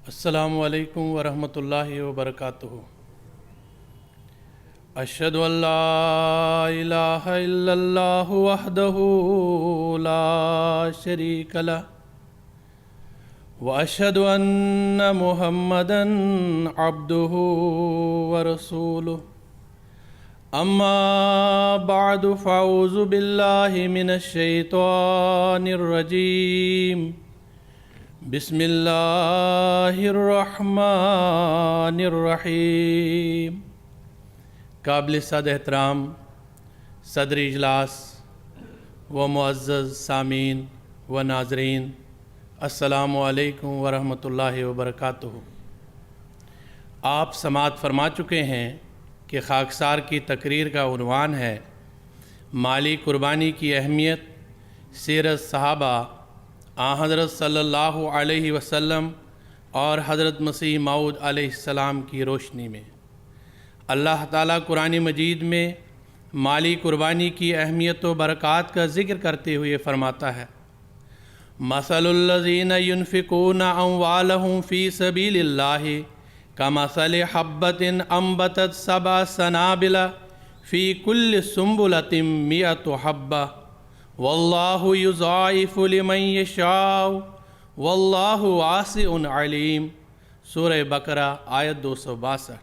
السلام علیکم ورحمۃ اللہ وبرکاتہ۔ اشہدو ان لا الہ الا اللہ وحدہ لا شریک لہ واشہد ان محمدا عبدہ ورسولہ۔ اما بعد فاعوذ باللہ من الشیطان الرجیم۔ بسم اللہ الرحمن الرحیم۔ قابل صد احترام صدر اجلاس و معزز سامعین و ناظرین، السلام علیکم ورحمۃ اللہ وبرکاتہ۔ آپ سماعت فرما چکے ہیں کہ خاکسار کی تقریر کا عنوان ہے مالی قربانی کی اہمیت، سیرت صحابہ، حضرت صلی اللہ علیہ وسلم اور حضرت مسیح موعود علیہ السلام کی روشنی میں۔ اللہ تعالیٰ قرآن مجید میں مالی قربانی کی اہمیت و برکات کا ذکر کرتے ہوئے فرماتا ہے: مثل الذین ينفقون اموالهم فی سبیل اللہ کمثل حبۃ انبتت سبع سنابل فی کل سنبلۃ مئۃ حبۃ واللہ یضاعف لمن یشاء واللہ واسع علیم۔ سورہ بقرہ آیت 262۔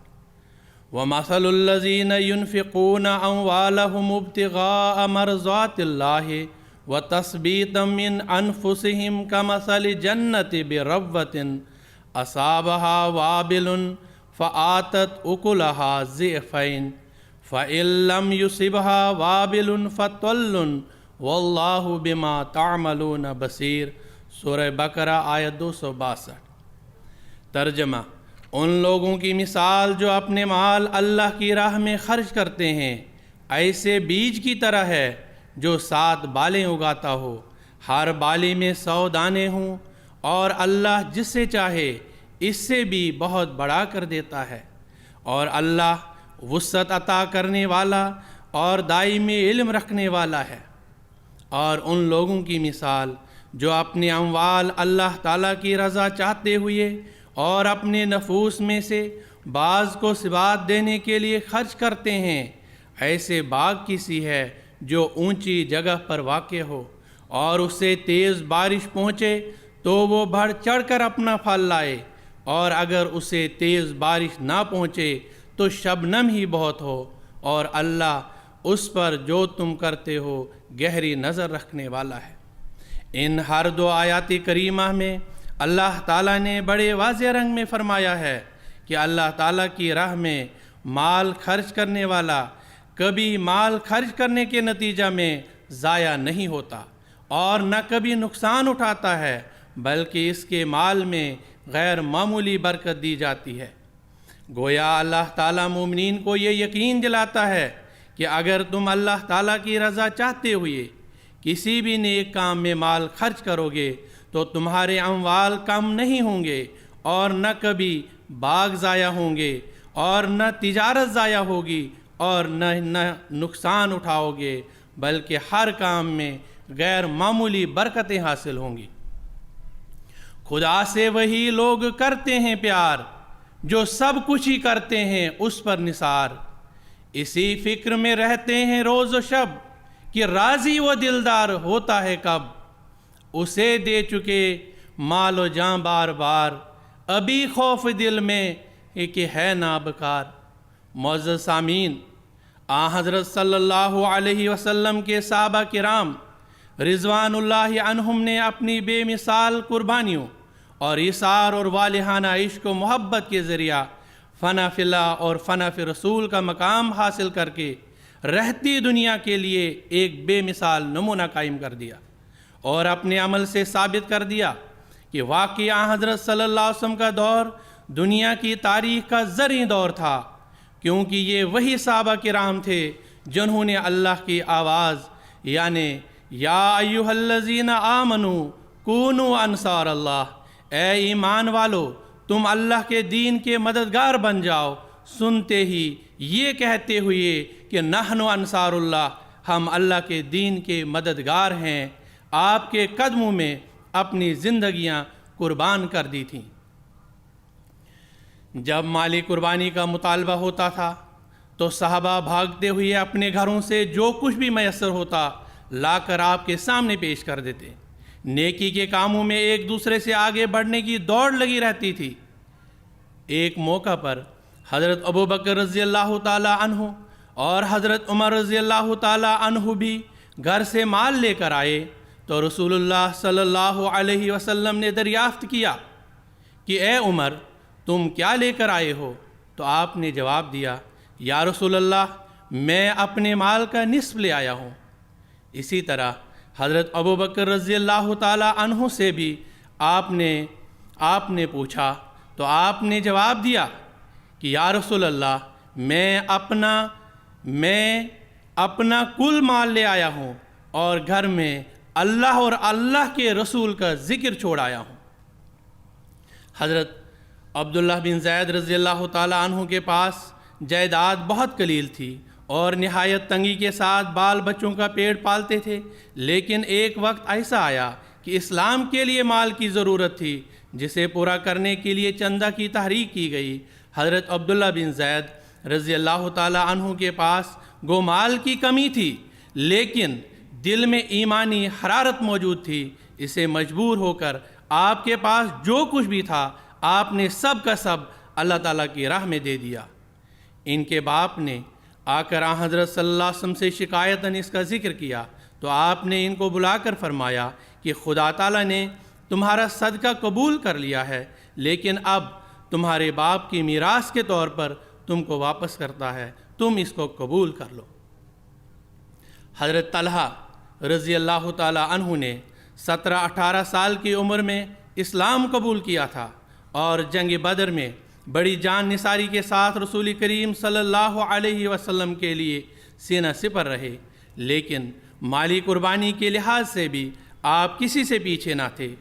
وَمَثَلُ الَّذِينَ يُنْفِقُونَ أَمْوَالَهُمُ ابْتِغَاءَ مَرْضَاتِ اللَّهِ وَتَثْبِيتًا مِّنْ أَنفُسِهِمْ كَمَثَلِ جَنَّةٍ بِرَبْوَةٍ أَصَابَهَا وَابِلٌ فَآتَتْ أُكُلَهَا ضِعْفَيْنِ فَإِن لَّمْ يُصِبْهَا وَابِلٌ فَطَلٌّ واللہ بما تعملون بصیر۔ سورہ بقرہ آیت 262۔ ترجمہ: ان لوگوں کی مثال جو اپنے مال اللہ کی راہ میں خرچ کرتے ہیں ایسے بیج کی طرح ہے جو 7 بالیں اگاتا ہو، ہر بالی میں 100 دانے ہوں، اور اللہ جس سے چاہے اس سے بھی بہت بڑھا کر دیتا ہے، اور اللہ وسعت عطا کرنے والا اور دائمی علم رکھنے والا ہے۔ اور ان لوگوں کی مثال جو اپنے اموال اللہ تعالیٰ کی رضا چاہتے ہوئے اور اپنے نفوس میں سے بعض کو ثبات دینے کے لیے خرچ کرتے ہیں، ایسے باغ کی سی ہے جو اونچی جگہ پر واقع ہو، اور اسے تیز بارش پہنچے تو وہ بڑھ چڑھ کر اپنا پھل لائے، اور اگر اسے تیز بارش نہ پہنچے تو شبنم ہی بہت ہو، اور اللہ اس پر جو تم کرتے ہو گہری نظر رکھنے والا ہے۔ ان ہر 2 آیات کریمہ میں اللہ تعالیٰ نے بڑے واضح رنگ میں فرمایا ہے کہ اللہ تعالیٰ کی راہ میں مال خرچ کرنے والا کبھی مال خرچ کرنے کے نتیجہ میں ضائع نہیں ہوتا اور نہ کبھی نقصان اٹھاتا ہے، بلکہ اس کے مال میں غیر معمولی برکت دی جاتی ہے۔ گویا اللہ تعالیٰ مومنین کو یہ یقین دلاتا ہے کہ اگر تم اللہ تعالیٰ کی رضا چاہتے ہوئے کسی بھی نیک کام میں مال خرچ کرو گے تو تمہارے اموال کم نہیں ہوں گے، اور نہ کبھی باغ ضائع ہوں گے، اور نہ تجارت ضائع ہوگی، اور نہ نقصان اٹھاؤ گے، بلکہ ہر کام میں غیر معمولی برکتیں حاصل ہوں گی۔ خدا سے وہی لوگ کرتے ہیں پیار جو سب کچھ ہی کرتے ہیں اس پر نثار، اسی فکر میں رہتے ہیں روز و شب کہ راضی و دلدار ہوتا ہے کب، اسے دے چکے مال و جاں بار بار، ابھی خوف دل میں کہ ہے نابکار۔ معزز سامعین، حضرت صلی اللہ علیہ وسلم کے صحابہ کرام رضوان اللہ عنہم نے اپنی بے مثال قربانیوں اور ایثار اور والہانہ عشق و محبت کے ذریعہ فنا فی اللہ اور فنا فی رسول کا مقام حاصل کر کے رہتی دنیا کے لیے ایک بے مثال نمونہ قائم کر دیا، اور اپنے عمل سے ثابت کر دیا کہ واقعہ حضرت صلی اللہ علیہ وسلم کا دور دنیا کی تاریخ کا زرعی دور تھا، کیونکہ یہ وہی صحابہ کرام تھے جنہوں نے اللہ کی آواز یعنی یا ایھا الذین آمنوا کونوا انصار اللہ، اے ایمان والو تم اللہ کے دین کے مددگار بن جاؤ، سنتے ہی یہ کہتے ہوئے کہ نحن انصار اللہ، ہم اللہ کے دین کے مددگار ہیں، آپ کے قدموں میں اپنی زندگیاں قربان کر دی تھیں۔ جب مالی قربانی کا مطالبہ ہوتا تھا تو صحابہ بھاگتے ہوئے اپنے گھروں سے جو کچھ بھی میسر ہوتا لا کر آپ کے سامنے پیش کر دیتے۔ نیکی کے کاموں میں ایک دوسرے سے آگے بڑھنے کی دوڑ لگی رہتی تھی۔ ایک موقع پر حضرت ابو بکر رضی اللہ تعالیٰ عنہ اور حضرت عمر رضی اللہ تعالیٰ عنہ بھی گھر سے مال لے کر آئے تو رسول اللہ صلی اللہ علیہ وسلم نے دریافت کیا کہ اے عمر تم کیا لے کر آئے ہو؟ تو آپ نے جواب دیا یا رسول اللہ میں اپنے مال کا نصف لے آیا ہوں۔ اسی طرح حضرت ابو بکر رضی اللہ تعالیٰ عنہ سے بھی آپ نے پوچھا تو آپ نے جواب دیا کہ یا رسول اللہ میں اپنا کل مال لے آیا ہوں اور گھر میں اللہ اور اللہ کے رسول کا ذکر چھوڑ آیا ہوں۔ حضرت عبداللہ بن زید رضی اللہ تعالیٰ عنہ کے پاس جائیداد بہت قلیل تھی اور نہایت تنگی کے ساتھ بال بچوں کا پیٹ پالتے تھے، لیکن ایک وقت ایسا آیا کہ اسلام کے لیے مال کی ضرورت تھی جسے پورا کرنے کے لیے چندہ کی تحریک کی گئی۔ حضرت عبداللہ بن زید رضی اللہ تعالیٰ عنہ کے پاس گو مال کی کمی تھی لیکن دل میں ایمانی حرارت موجود تھی، اسے مجبور ہو کر آپ کے پاس جو کچھ بھی تھا آپ نے سب کا سب اللہ تعالیٰ کی راہ میں دے دیا۔ ان کے باپ نے آ کر حضرت صلی اللہ علیہ وسلم سے شکایتاً اس کا ذکر کیا تو آپ نے ان کو بلا کر فرمایا کہ خدا تعالیٰ نے تمہارا صدقہ قبول کر لیا ہے، لیکن اب تمہارے باپ کی میراث کے طور پر تم کو واپس کرتا ہے، تم اس کو قبول کر لو۔ حضرت طلحہ رضی اللہ تعالیٰ عنہ نے 17-18 سال کی عمر میں اسلام قبول کیا تھا اور جنگ بدر میں بڑی جان نثاری کے ساتھ رسول کریم صلی اللہ علیہ وسلم کے لیے سینہ سپر رہے، لیکن مالی قربانی کے لحاظ سے بھی آپ کسی سے پیچھے نہ تھے۔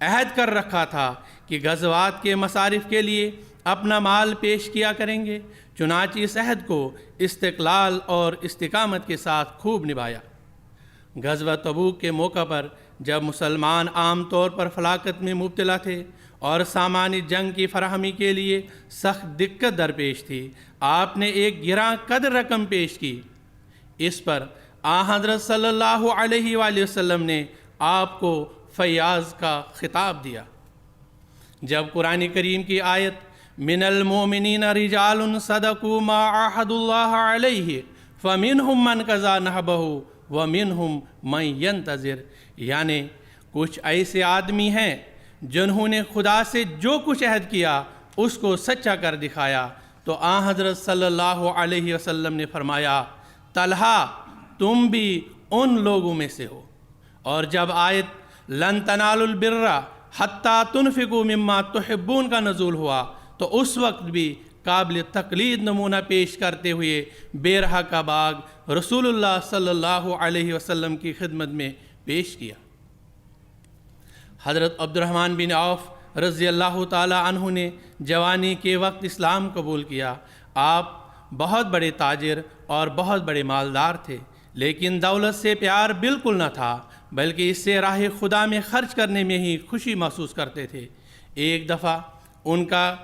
عہد کر رکھا تھا کہ غزوات کے مصارف کے لیے اپنا مال پیش کیا کریں گے، چنانچہ اس عہد کو استقلال اور استقامت کے ساتھ خوب نبھایا۔ غزوہ تبوک کے موقع پر جب مسلمان عام طور پر فلاکت میں مبتلا تھے اور سامان جنگ کی فراہمی کے لیے سخت دقت درپیش تھی، آپ نے ایک گراں قدر رقم پیش کی۔ اس پر حضرت صلی اللہ علیہ وآلہ وسلم نے آپ کو فیاض کا خطاب دیا۔ جب قرآن کریم کی آیت من المؤمنین رجال صدقوا ما عاہدوا اللہ علیہ فمنہم من قضی نحبہ ومنہم من ینتظر، یعنی کچھ ایسے آدمی ہیں جنہوں نے خدا سے جو کچھ عہد کیا اس کو سچا کر دکھایا۔ تو حضرت صلی اللہ علیہ وسلم نے فرمایا طلحہ تم بھی ان لوگوں میں سے ہو۔ اور جب آیت لن تنالوا البر حتی تنفقوا مما تحبون کا نزول ہوا تو اس وقت بھی قابل تقلید نمونہ پیش کرتے ہوئے بیرہ کا باغ رسول اللہ صلی اللہ علیہ وسلم کی خدمت میں پیش کیا۔ حضرت عبد الرحمن بن عوف رضی اللہ تعالیٰ عنہ نے جوانی کے وقت اسلام قبول کیا۔ آپ بہت بڑے تاجر اور بہت بڑے مالدار تھے، لیکن دولت سے پیار بالکل نہ تھا، بلکہ اس سے راہ خدا میں خرچ کرنے میں ہی خوشی محسوس کرتے تھے۔ ایک دفعہ ان کا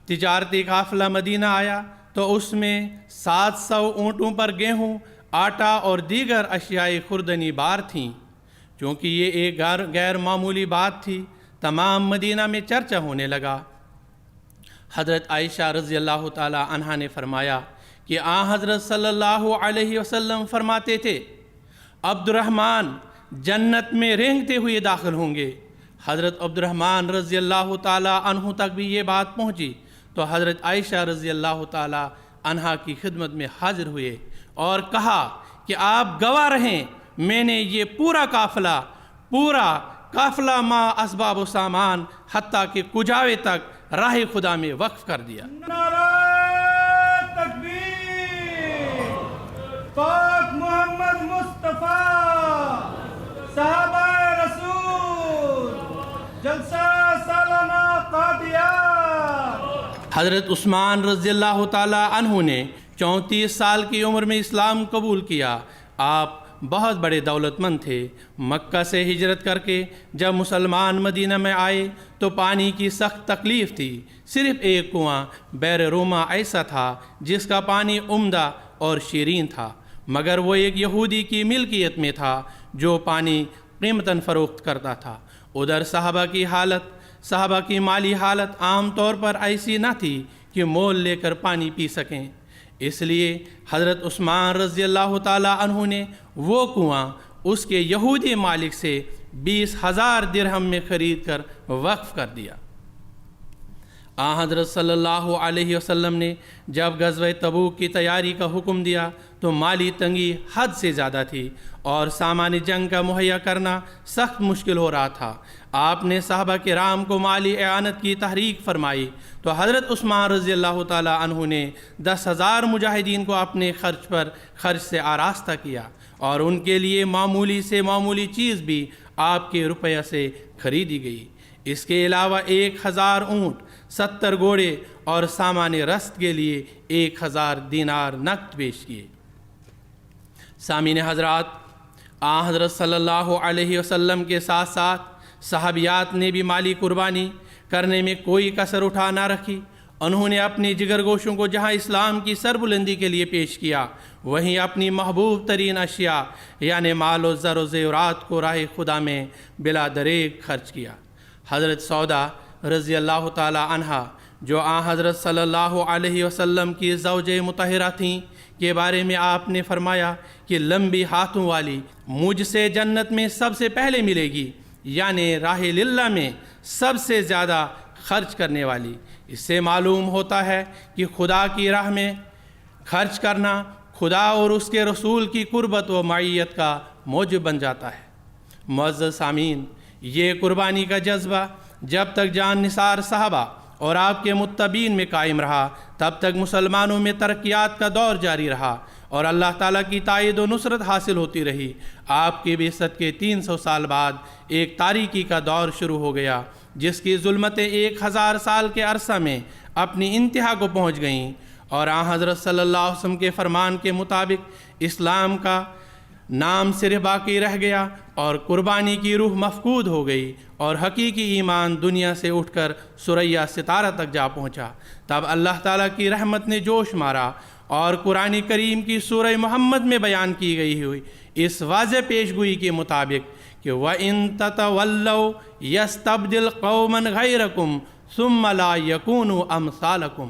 تجارتی قافلہ مدینہ آیا تو اس میں 700 اونٹوں پر گیہوں، آٹا اور دیگر اشیاء خوردنی بار تھیں۔ چونکہ یہ ایک غیر معمولی بات تھی، تمام مدینہ میں چرچا ہونے لگا۔ حضرت عائشہ رضی اللہ تعالی عنہا نے فرمایا کہ حضرت صلی اللہ علیہ وسلم فرماتے تھے عبد الرحمن جنت میں رینگتے ہوئے داخل ہوں گے۔ حضرت عبد الرحمن رضی اللہ تعالی عنہ تک بھی یہ بات پہنچی تو حضرت عائشہ رضی اللہ تعالی عنہا کی خدمت میں حاضر ہوئے اور کہا کہ آپ گواہ رہیں، میں نے یہ پورا قافلہ ما اسباب و سامان حتیٰ کہ کجاوے تک راہ خدا میں وقف کر دیا۔ نعرہ تکبیر، پاک محمد مصطفیٰ، صحابہ رسول، جلسہ سالانہ قادیات۔ حضرت عثمان رضی اللہ تعالی عنہ نے 34 سال کی عمر میں اسلام قبول کیا۔ آپ بہت بڑے دولت مند تھے۔ مکہ سے ہجرت کر کے جب مسلمان مدینہ میں آئے تو پانی کی سخت تکلیف تھی۔ صرف ایک کنواں بیر روما ایسا تھا جس کا پانی عمدہ اور شیرین تھا، مگر وہ ایک یہودی کی ملکیت میں تھا جو پانی قیمتاً فروخت کرتا تھا۔ ادھر صحابہ کی مالی حالت عام طور پر ایسی نہ تھی کہ مول لے کر پانی پی سکیں، اس لیے حضرت عثمان رضی اللہ تعالیٰ عنہ نے وہ کنواں اس کے یہودی مالک سے 20,000 درہم میں خرید کر وقف کر دیا۔ حضرت صلی اللہ علیہ وسلم نے جب غزوہ تبوک کی تیاری کا حکم دیا تو مالی تنگی حد سے زیادہ تھی اور سامان جنگ کا مہیا کرنا سخت مشکل ہو رہا تھا۔ آپ نے صحابہ کرام کو مالی اعانت کی تحریک فرمائی تو حضرت عثمان رضی اللہ تعالیٰ عنہ نے 10,000 مجاہدین کو اپنے خرچ سے آراستہ کیا اور ان کے لیے معمولی سے معمولی چیز بھی آپ کے روپیہ سے خریدی گئی۔ اس کے علاوہ 1,000 اونٹ، 70 گھوڑے اور سامان رسد کے لیے 1,000 دینار نقد پیش کیے۔ سامعین حضرات، حضرت صلی اللہ علیہ وسلم کے ساتھ ساتھ صحابیات نے بھی مالی قربانی کرنے میں کوئی کسر اٹھا نہ رکھی۔ انہوں نے اپنی جگر گوشوں کو جہاں اسلام کی سربلندی کے لیے پیش کیا، وہیں اپنی محبوب ترین اشیاء یعنی مال و زر و زیورات کو راہ خدا میں بلا دریغ خرچ کیا۔ حضرت سودا رضی اللہ تعالی عنہا جو حضرت صلی اللہ علیہ وسلم کی زوجہ مطہرہ تھیں کے بارے میں آپ نے فرمایا کہ لمبی ہاتھوں والی مجھ سے جنت میں سب سے پہلے ملے گی، یعنی راہ اللہ میں سب سے زیادہ خرچ کرنے والی۔ اس سے معلوم ہوتا ہے کہ خدا کی راہ میں خرچ کرنا خدا اور اس کے رسول کی قربت و معیت کا موجب بن جاتا ہے۔ معزز سامعین، یہ قربانی کا جذبہ جب تک جان نثار صحابہ اور آپ کے متبعین میں قائم رہا تب تک مسلمانوں میں ترقیات کا دور جاری رہا اور اللہ تعالیٰ کی تائید و نصرت حاصل ہوتی رہی۔ آپ کی بعثت کے 300 سال بعد ایک تاریکی کا دور شروع ہو گیا جس کی ظلمتیں 1000 سال کے عرصہ میں اپنی انتہا کو پہنچ گئیں، اور حضرت صلی اللہ علیہ وسلم کے فرمان کے مطابق اسلام کا نام صرف باقی رہ گیا اور قربانی کی روح مفقود ہو گئی اور حقیقی ایمان دنیا سے اٹھ کر ثریا ستارہ تک جا پہنچا۔ تب اللہ تعالیٰ کی رحمت نے جوش مارا اور قرآن کریم کی سورہ محمد میں بیان کی گئی ہوئی اس واضح پیشگوئی کے مطابق کہ وَإِن تَتَوَلَّوْا يَسْتَبْدِلْ قَوْمًا غَيْرَكُمْ ثُمَّ لَا يَكُونُوا أَمْثَالَكُمْ،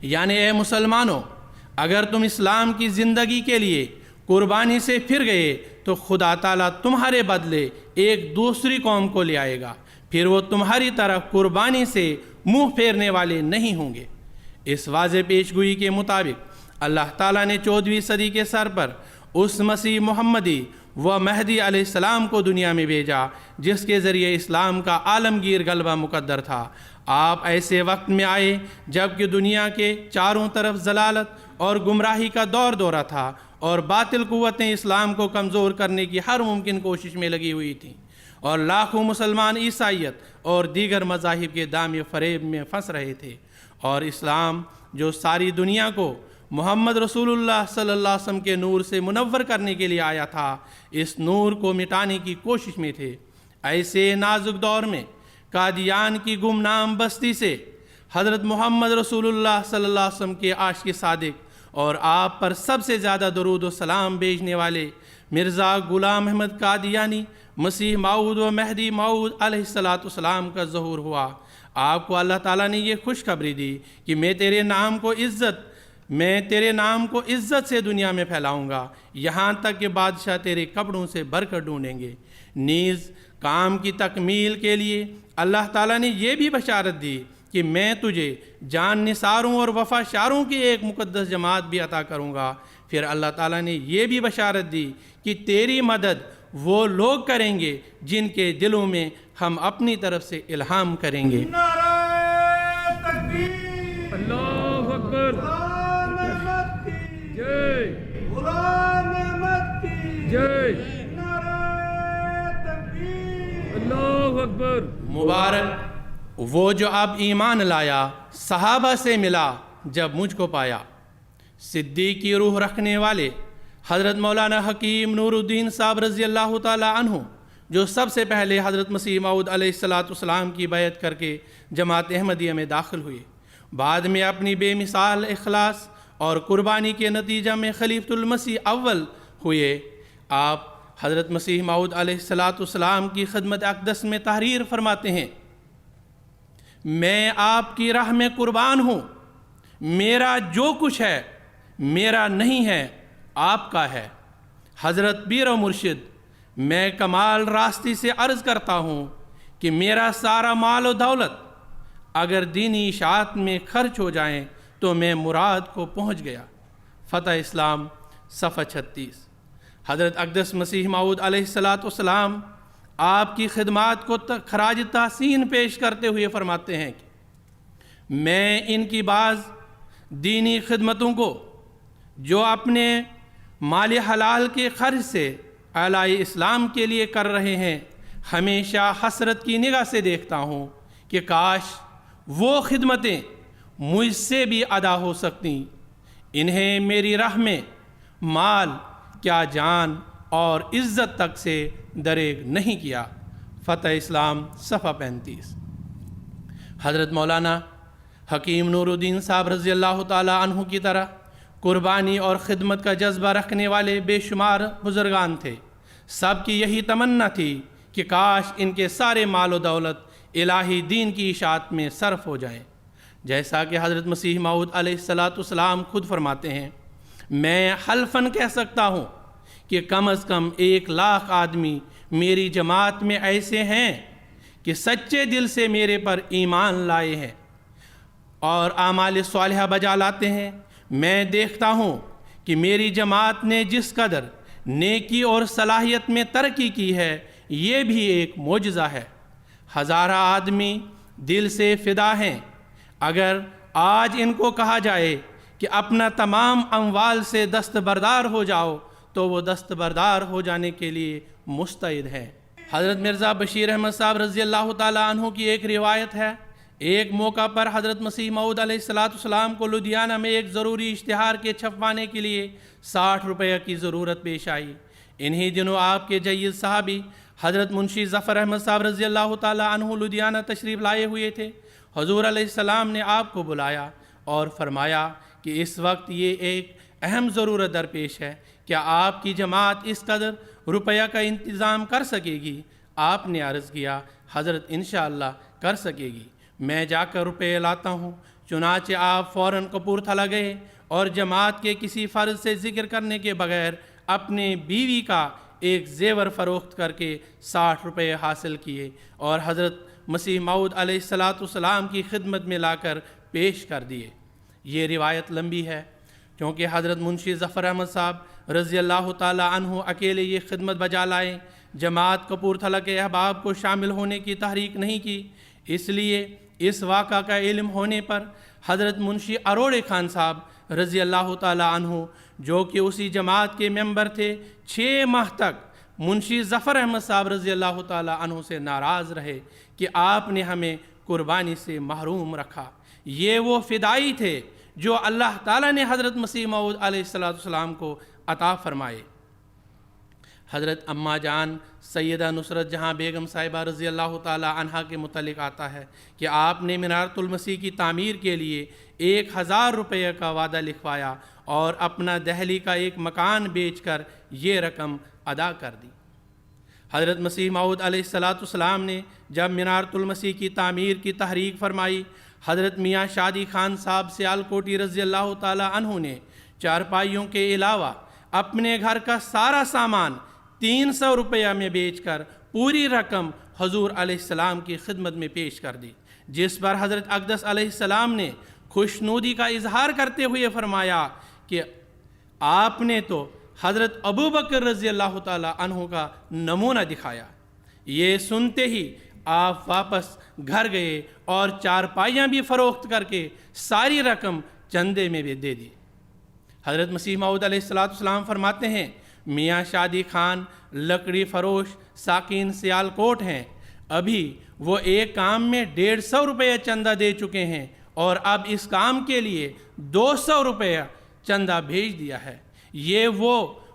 یعنی اے مسلمانوں، اگر تم اسلام کی زندگی کے لیے قربانی سے پھر گئے تو خدا تعالیٰ تمہارے بدلے ایک دوسری قوم کو لے آئے گا، پھر وہ تمہاری طرف قربانی سے منہ پھیرنے والے نہیں ہوں گے۔ اس واضح پیشگوئی کے مطابق اللہ تعالیٰ نے 14ویں صدی کے سر پر اس مسیح محمدی و مہدی علیہ السلام کو دنیا میں بھیجا جس کے ذریعے اسلام کا عالمگیر غلبہ مقدر تھا۔ آپ ایسے وقت میں آئے جب کہ دنیا کے چاروں طرف ضلالت اور گمراہی کا دورہ تھا اور باطل قوتیں اسلام کو کمزور کرنے کی ہر ممکن کوشش میں لگی ہوئی تھیں، اور لاکھوں مسلمان عیسائیت اور دیگر مذاہب کے دام فریب میں پھنس رہے تھے، اور اسلام جو ساری دنیا کو محمد رسول اللہ صلی اللہ علیہ وسلم کے نور سے منور کرنے کے لیے آیا تھا، اس نور کو مٹانے کی کوشش میں تھے۔ ایسے نازک دور میں قادیان کی گمنام بستی سے حضرت محمد رسول اللہ صلی اللہ علیہ وسلم کے عاشق صادق اور آپ پر سب سے زیادہ درود و سلام بھیجنے والے مرزا غلام احمد قادیانی مسیح موعود و مہدی موعود علیہ السلام کا ظہور ہوا۔ آپ کو اللہ تعالیٰ نے یہ خوشخبری دی کہ میں تیرے نام کو عزت سے دنیا میں پھیلاؤں گا، یہاں تک کہ بادشاہ تیرے کپڑوں سے بھر کر ڈھونڈیں گے۔ نیز کام کی تکمیل کے لیے اللہ تعالیٰ نے یہ بھی بشارت دی کہ میں تجھے جان نثاروں اور وفا شاروں کی ایک مقدس جماعت بھی عطا کروں گا۔ پھر اللہ تعالیٰ نے یہ بھی بشارت دی کہ تیری مدد وہ لوگ کریں گے جن کے دلوں میں ہم اپنی طرف سے الہام کریں گے۔ نعرہ تکبیر، اللہ اکبر، غلام احمد کی جے، غلام احمد کی جے، نعرہ تکبیر، اللہ اکبر۔ مبارک وہ جو اب ایمان لایا، صحابہ سے ملا جب مجھ کو پایا۔ صدیق کی روح رکھنے والے حضرت مولانا حکیم نور الدین صاحب رضی اللہ تعالی عنہ جو سب سے پہلے حضرت مسیح موعود علیہ السلام کی بیعت کر کے جماعت احمدیہ میں داخل ہوئے، بعد میں اپنی بے مثال اخلاص اور قربانی کے نتیجہ میں خلیفۃ المسیح اول ہوئے۔ آپ حضرت مسیح موعود علیہ السلام کی خدمت اقدس میں تحریر فرماتے ہیں، میں آپ کی راہ میں قربان ہوں، میرا جو کچھ ہے میرا نہیں ہے، آپ کا ہے۔ حضرت پیر و مرشد میں کمال راستی سے عرض کرتا ہوں کہ میرا سارا مال و دولت اگر دینی اشاعت میں خرچ ہو جائیں تو میں مراد کو پہنچ گیا۔ فتح اسلام صفحہ 36۔ حضرت اقدس مسیح موعود علیہ السلام آپ کی خدمات کو خراج تحسین پیش کرتے ہوئے فرماتے ہیں کہ میں ان کی بعض دینی خدمتوں کو جو اپنے مال حلال کے خرچ سے اعلی اسلام کے لیے کر رہے ہیں ہمیشہ حسرت کی نگاہ سے دیکھتا ہوں کہ کاش وہ خدمتیں مجھ سے بھی ادا ہو سکتیں۔ انہیں میری راہ میں مال کیا جان اور عزت تک سے دریغ نہیں کیا۔ فتح اسلام صفحہ 35۔ حضرت مولانا حکیم نور الدین صاحب رضی اللہ تعالیٰ عنہ کی طرح قربانی اور خدمت کا جذبہ رکھنے والے بے شمار بزرگان تھے۔ سب کی یہی تمنا تھی کہ کاش ان کے سارے مال و دولت الہی دین کی اشاعت میں صرف ہو جائیں، جیسا کہ حضرت مسیح موعود علیہ السلام خود فرماتے ہیں، میں حلفاً کہہ سکتا ہوں کہ کم از کم 1,00,000 آدمی میری جماعت میں ایسے ہیں کہ سچے دل سے میرے پر ایمان لائے ہیں اور اعمال صالحہ بجا لاتے ہیں۔ میں دیکھتا ہوں کہ میری جماعت نے جس قدر نیکی اور صلاحیت میں ترقی کی ہے یہ بھی ایک معجزہ ہے۔ ہزارہ آدمی دل سے فدا ہیں۔ اگر آج ان کو کہا جائے کہ اپنا تمام اموال سے دستبردار ہو جاؤ تو وہ دستبردار ہو جانے کے لیے مستعد ہیں۔ حضرت مرزا بشیر احمد صاحب رضی اللہ تعالیٰ عنہ کی ایک روایت ہے، ایک موقع پر حضرت مسیح موعود علیہ السلام کو لدھیانہ میں ایک ضروری اشتہار کے چھپوانے کے لیے 60 روپے کی ضرورت پیش آئی۔ انہی دنوں آپ کے جید صحابی حضرت منشی ظفر احمد صاحب رضی اللہ تعالیٰ عنہ لدھیانہ تشریف لائے ہوئے تھے۔ حضور علیہ السلام نے آپ کو بلایا اور فرمایا کہ اس وقت یہ ایک اہم ضرورت درپیش ہے، کیا آپ کی جماعت اس قدر روپیہ کا انتظام کر سکے گی؟ آپ نے عرض کیا، حضرت انشاءاللہ کر سکے گی، میں جا کر روپے لاتا ہوں۔ چنانچہ آپ فوراً کپورتھلا گئے اور جماعت کے کسی فرض سے ذکر کرنے کے بغیر اپنے بیوی کا ایک زیور فروخت کر کے 60 روپے حاصل کیے اور حضرت مسیح موعود علیہ السلام کی خدمت میں لا کر پیش کر دیے۔ یہ روایت لمبی ہے کیونکہ حضرت منشی ظفر احمد صاحب رضی اللہ تعالیٰ عنہ اکیلے یہ خدمت بجا لائیں، جماعت کپورتھلا کے احباب کو شامل ہونے کی تحریک نہیں کی۔ اس لیے اس واقعہ کا علم ہونے پر حضرت منشی اروڑے خان صاحب رضی اللہ تعالیٰ عنہ جو کہ اسی جماعت کے ممبر تھے 6 ماہ تک منشی ظفر احمد صاحب رضی اللہ تعالیٰ عنہ سے ناراض رہے کہ آپ نے ہمیں قربانی سے محروم رکھا۔ یہ وہ فدائی تھے جو اللہ تعالیٰ نے حضرت مسیح موعود علیہ السلام کو عطا فرمائے۔ حضرت اماں جان سیدہ نصرت جہاں بیگم صاحبہ رضی اللہ تعالیٰ عنہا کے متعلق آتا ہے کہ آپ نے مینارۃ المسیح کی تعمیر کے لیے 1000 روپے کا وعدہ لکھوایا اور اپنا دہلی کا ایک مکان بیچ کر یہ رقم ادا کر دی۔ حضرت مسیح موعود علیہ السلام نے جب مینارۃ المسیح کی تعمیر کی تحریک فرمائی، حضرت میاں شادی خان صاحب سیالکوٹی رضی اللہ تعالیٰ عنہ نے چارپائیوں کے علاوہ اپنے گھر کا سارا سامان 300 روپیہ میں بیچ کر پوری رقم حضور علیہ السلام کی خدمت میں پیش کر دی، جس پر حضرت اقدس علیہ السلام نے خوشنودی کا اظہار کرتے ہوئے فرمایا کہ آپ نے تو حضرت ابوبکر رضی اللہ تعالیٰ عنہ کا نمونہ دکھایا۔ یہ سنتے ہی آپ واپس گھر گئے اور چارپائیاں بھی فروخت کر کے ساری رقم چندے میں بھی دے دی۔ حضرت مسیح موعود علیہ السلام فرماتے ہیں، میاں شادی خان لکڑی فروش ساکین سیالکوٹ ہیں، ابھی وہ ایک کام میں 150 روپے چندہ دے چکے ہیں اور اب اس کام کے لیے 200 روپے چندہ بھیج دیا ہے۔ یہ وہ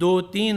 2-3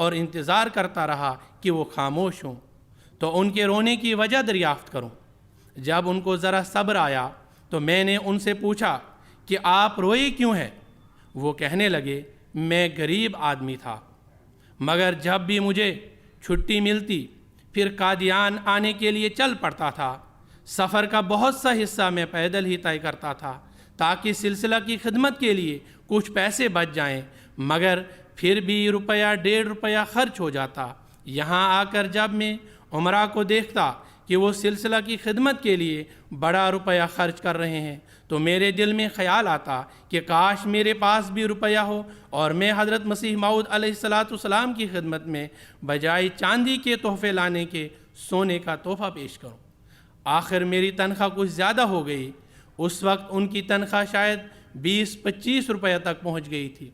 اور انتظار کرتا رہا کہ وہ خاموش ہوں تو ان کے رونے کی وجہ دریافت کروں۔ جب ان کو ذرا صبر آیا تو میں نے ان سے پوچھا کہ آپ روئے کیوں ہیں؟ وہ کہنے لگے میں غریب آدمی تھا، مگر جب بھی مجھے چھٹی ملتی پھر قادیان آنے کے لیے چل پڑتا تھا۔ سفر کا بہت سا حصہ میں پیدل ہی طے کرتا تھا تاکہ سلسلہ کی خدمت کے لیے کچھ پیسے بچ جائیں، مگر پھر بھی روپیہ 1.5 روپیہ خرچ ہو جاتا۔ یہاں آ کر جب میں عمرہ کو دیکھتا کہ وہ سلسلہ کی خدمت کے لیے بڑا روپیہ خرچ کر رہے ہیں تو میرے دل میں خیال آتا کہ کاش میرے پاس بھی روپیہ ہو اور میں حضرت مسیح موعود علیہ السلام کی خدمت میں بجائے چاندی کے تحفے لانے کے سونے کا تحفہ پیش کروں۔ آخر میری تنخواہ کچھ زیادہ ہو گئی۔ اس وقت ان کی تنخواہ شاید 20-25 روپے تک پہنچ گئی تھی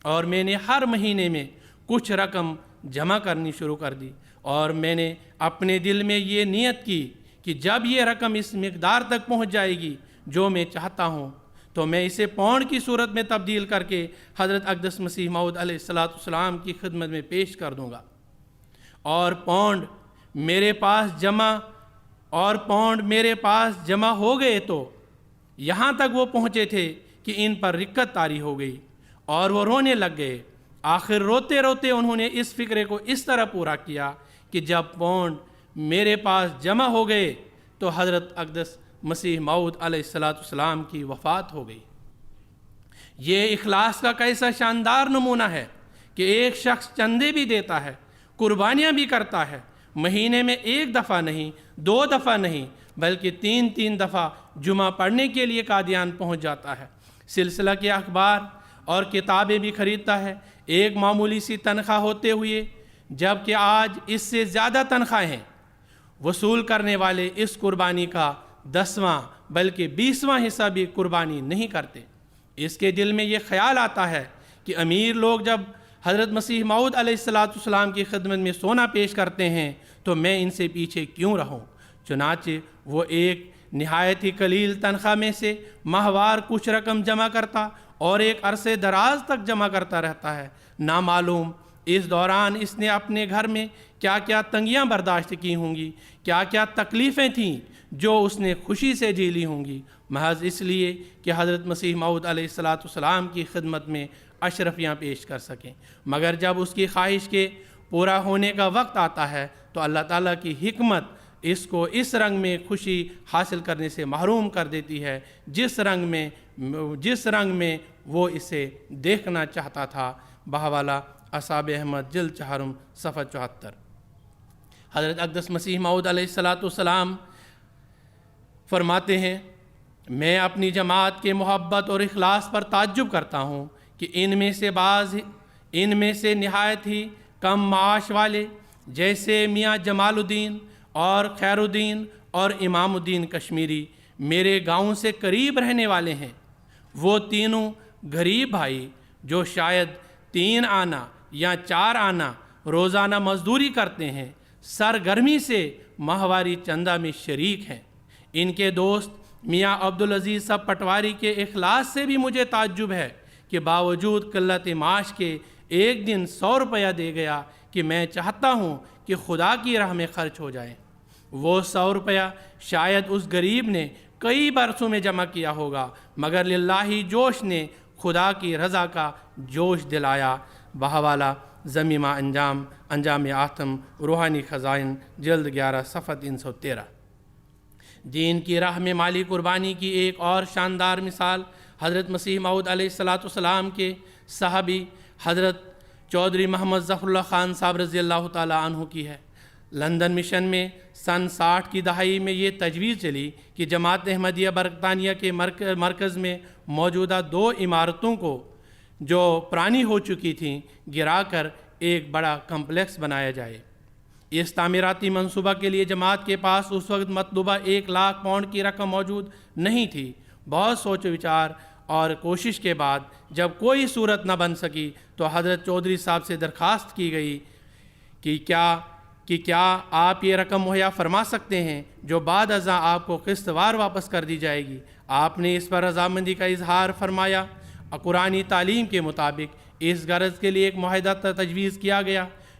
اور میں نے ہر مہینے میں کچھ رقم جمع کرنی شروع کر دی، اور میں نے اپنے دل میں یہ نیت کی کہ جب یہ رقم اس مقدار تک پہنچ جائے گی جو میں چاہتا ہوں تو میں اسے پاؤنڈ کی صورت میں تبدیل کر کے حضرت اقدس مسیح موعود علیہ السلام کی خدمت میں پیش کر دوں گا۔ اور پاؤنڈ میرے پاس جمع ہو گئے تو یہاں تک وہ پہنچے تھے کہ ان پر رکت طاری ہو گئی اور وہ رونے لگ گئے۔ آخر روتے روتے انہوں نے اس فکرے کو اس طرح پورا کیا کہ جب پاؤنڈ میرے پاس جمع ہو گئے تو حضرت اقدس مسیح موعود علیہ السلام کی وفات ہو گئی۔ یہ اخلاص کا کیسا شاندار نمونہ ہے کہ ایک شخص چندے بھی دیتا ہے، قربانیاں بھی کرتا ہے، مہینے میں 1 دفعہ نہیں، 2 دفعہ نہیں بلکہ 3 دفعہ جمعہ پڑھنے کے لیے قادیان پہنچ جاتا ہے، سلسلہ کے اخبار اور کتابیں بھی خریدتا ہے، ایک معمولی سی تنخواہ ہوتے ہوئے جبکہ آج اس سے زیادہ تنخواہیں وصول کرنے والے اس قربانی کا 10واں بلکہ 20واں حصہ بھی قربانی نہیں کرتے۔ اس کے دل میں یہ خیال آتا ہے کہ امیر لوگ جب حضرت مسیح موعود علیہ السلام کی خدمت میں سونا پیش کرتے ہیں تو میں ان سے پیچھے کیوں رہوں؟ چنانچہ وہ ایک نہایت ہی قلیل تنخواہ میں سے ماہوار کچھ رقم جمع کرتا اور ایک عرصے دراز تک جمع کرتا رہتا ہے۔ نامعلوم اس دوران اس نے اپنے گھر میں کیا کیا تنگیاں برداشت کی ہوں گی، کیا کیا تکلیفیں تھیں جو اس نے خوشی سے جھیلی ہوں گی، محض اس لیے کہ حضرت مسیح موعود علیہ السلام کی خدمت میں اشرفیاں پیش کر سکیں۔ مگر جب اس کی خواہش کے پورا ہونے کا وقت آتا ہے تو اللہ تعالیٰ کی حکمت اس کو اس رنگ میں خوشی حاصل کرنے سے محروم کر دیتی ہے جس رنگ میں وہ اسے دیکھنا چاہتا تھا۔ بحوالہ اصحاب احمد جلد 4 صفحہ 74۔ حضرت اقدس مسیح موعود علیہ السلام فرماتے ہیں میں اپنی جماعت کے محبت اور اخلاص پر تعجب کرتا ہوں کہ ان میں سے نہایت ہی کم معاش والے جیسے میاں جمال الدین اور خیر الدین اور امام الدین کشمیری میرے گاؤں سے قریب رہنے والے ہیں۔ وہ تینوں غریب بھائی جو شاید 3 آنا یا 4 آنا روزانہ مزدوری کرتے ہیں، سرگرمی سے ماہواری چندہ میں شریک ہیں۔ ان کے دوست میاں عبدالعزیز صاحب پٹواری کے اخلاص سے بھی مجھے تعجب ہے کہ باوجود قلت معاش کے ایک دن 100 روپیہ دے گیا کہ میں چاہتا ہوں کہ خدا کی راہ میں خرچ ہو جائے۔ وہ 100 روپیہ شاید اس غریب نے کئی برسوں میں جمع کیا ہوگا، مگر للہ جوش نے خدا کی رضا کا جوش دلایا۔ بحوالہ ضمیمہ انجام آتم روحانی خزائن جلد 11 صفحہ 313۔ دین کی راہ میں مالی قربانی کی ایک اور شاندار مثال حضرت مسیح موعود علیہ السلام کے صحابی حضرت چودھری محمد ظفر اللہ خان صاحب رضی اللہ تعالیٰ عنہ کی ہے۔ لندن مشن میں سن 60 کی دہائی میں یہ تجویز چلی کہ جماعت احمدیہ برطانیہ کے مرکز میں موجودہ 2 عمارتوں کو جو پرانی ہو چکی تھیں گرا کر ایک بڑا کمپلیکس بنایا جائے۔ اس تعمیراتی منصوبہ کے لیے جماعت کے پاس اس وقت مطلوبہ 1 لاکھ پاؤنڈ کی رقم موجود نہیں تھی۔ بہت سوچ و وچار اور کوشش کے بعد جب کوئی صورت نہ بن سکی تو حضرت چودھری صاحب سے درخواست کی گئی کہ کیا آپ یہ رقم مہیا فرما سکتے ہیں جو بعد ازاں آپ کو قسط وار واپس کر دی جائے گی۔ آپ نے اس پر رضامندی کا اظہار فرمایا۔ قرآنی تعلیم کے مطابق اس غرض کے لیے ایک معاہدہ تجویز کیا گیا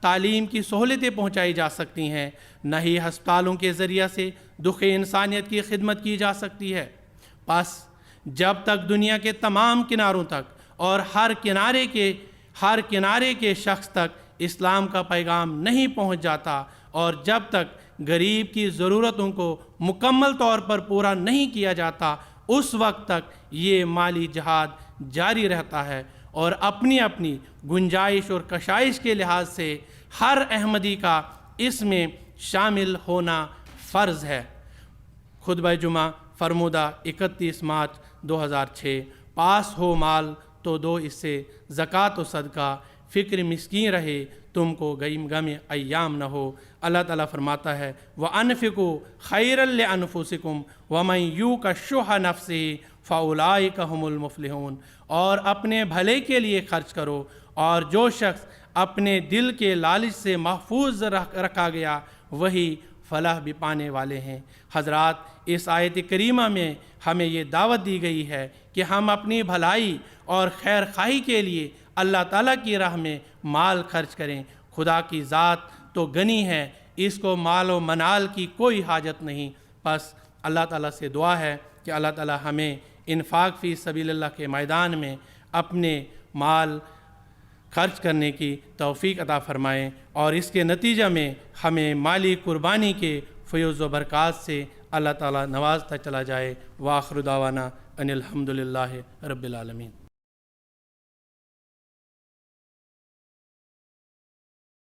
تعلیم کی سہولتیں پہنچائی جا سکتی ہیں، نہ ہی ہسپتالوں کے ذریعہ سے دکھ انسانیت کی خدمت کی جا سکتی ہے۔ بس جب تک دنیا کے تمام کناروں تک اور ہر کنارے کے شخص تک اسلام کا پیغام نہیں پہنچ جاتا، اور جب تک غریب کی ضرورتوں کو مکمل طور پر پورا نہیں کیا جاتا، اس وقت تک یہ مالی جہاد جاری رہتا ہے، اور اپنی اپنی گنجائش اور کشائش کے لحاظ سے ہر احمدی کا اس میں شامل ہونا فرض ہے۔ خطبہ جمعہ فرمودہ 31 مارچ 2006۔ پاس ہو مال تو دو اس سے زکوٰۃ و صدقہ، فکر مسکین رہے تم کو غم ایام نہ ہو۔ اللہ تعالیٰ فرماتا ہے وَأَنفِقُوا خَيْرًا لِأَنفُسِكُمْ وَمَن يُوقَ شُحَّ نَفْسِهِ فَأُولَٰئِكَ هُمُ الْمُفْلِحُونَ۔ اور اپنے بھلے کے لیے خرچ کرو، اور جو شخص اپنے دل کے لالچ سے محفوظ رکھا گیا وہی فلاح بھی پانے والے ہیں۔ حضرات، اس آیت کریمہ میں ہمیں یہ دعوت دی گئی ہے کہ ہم اپنی بھلائی اور خیر خواہی کے لیے اللہ تعالیٰ کی راہ میں مال خرچ کریں۔ خدا کی ذات تو غنی ہے، اس کو مال و منال کی کوئی حاجت نہیں۔ بس اللہ تعالیٰ سے دعا ہے کہ اللہ تعالیٰ ہمیں انفاق فی سبیل اللہ کے میدان میں اپنے مال خرچ کرنے کی توفیق عطا فرمائیں، اور اس کے نتیجہ میں ہمیں مالی قربانی کے فیض و برکات سے اللہ تعالیٰ نوازتا چلا جائے۔ وآخر دعوانا ان الحمد للہ رب العالمین۔